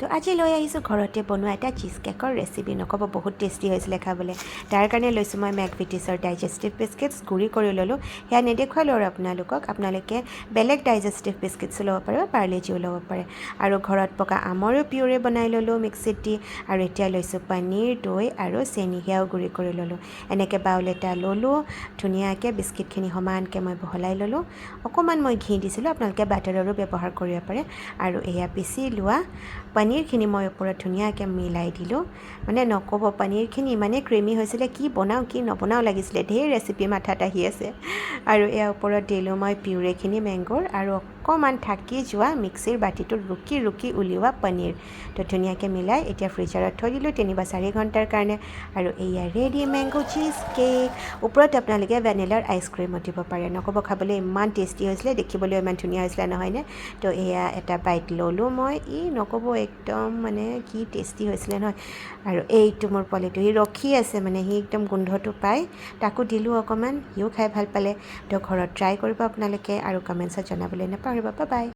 তো আজি লৈ আহিছোঁ ঘৰতে বনোৱা এটা চীজ কেকৰ ৰেচিপি নক'ব বহুত টেষ্টি হৈছিলে খাবলৈ তাৰ কাৰণে লৈছোঁ মই মেকভিটিছৰ ডাইজেষ্টিভ বিস্কিটছ গুড়ি কৰি ল'লোঁ সেয়া নেদেখুৱালোঁ আৰু আপোনালোকে বেলেগ ডাইজেষ্টিভ বিস্কিটছো ল'ব পাৰে পাৰ্লেজিও ল'ব পাৰে আৰু ঘৰত পকা আমৰো পিউৰে বনাই ল'লোঁ মিক্সিত দি আৰু এতিয়া লৈছোঁ পনীৰ দৈ আৰু চেনি সেয়াও গুড়ি কৰি ল'লোঁ এনেকৈ বাউল এটা ল'লোঁ ধুনীয়াকৈ বিস্কিটখিনি সমানকৈ মই বহলাই ল'লোঁ অকণমান মই ঘি দিছিলোঁ আপোনালোকে বাটাৰৰো ব্যৱহাৰ কৰিব পাৰে আৰু এয়া পিচি লোৱা পনীৰখিনি মই ওপৰত ধুনীয়াকৈ মিলাই দিলোঁ মানে নক'ব পনীৰখিনি ইমানেই ক্ৰিমি হৈছিলে কি বনাওঁ কি নবনাওঁ লাগিছিলে ঢেৰ ৰেচিপি মাথাত আহি আছে আৰু ইয়াৰ ওপৰত দিলোঁ মই পিউৰেখিনি মেংগোৰ আৰু অকণমান থাকি যোৱা মিক্সিৰ বাতিটোত ৰুকি উলিওৱা পনীৰ তো ধুনীয়াকৈ মিলাই এতিয়া ফ্ৰিজাৰত থৈ দিলোঁ 3 বা 4 ঘণ্টাৰ কাৰণে আৰু এয়া ৰেডি মেংগো চীজ কেক ওপৰত আপোনালোকে ভেনিলাৰ আইচক্ৰীমো দিব পাৰে নক'ব খাবলৈ ইমান টেষ্টি হৈছিলে দেখিবলৈ ইমান ধুনীয়া হৈছিলে নহয়নে তো এয়া এটা বাইট ল'লোঁ মই নক'ব একদম মানে কি টেষ্টি হৈছিলে নহয় আৰু এইটো মোৰ পোৱালিটো সি ৰখি আছে মানে সি একদম গোন্ধটো পাই তাকো দিলোঁ অকণমান সিও খাই ভাল পালে তো ঘৰত ট্ৰাই কৰিব আপোনালোকে আৰু কমেণ্টছত জনাবলৈ নাপাহৰিব বাই বাই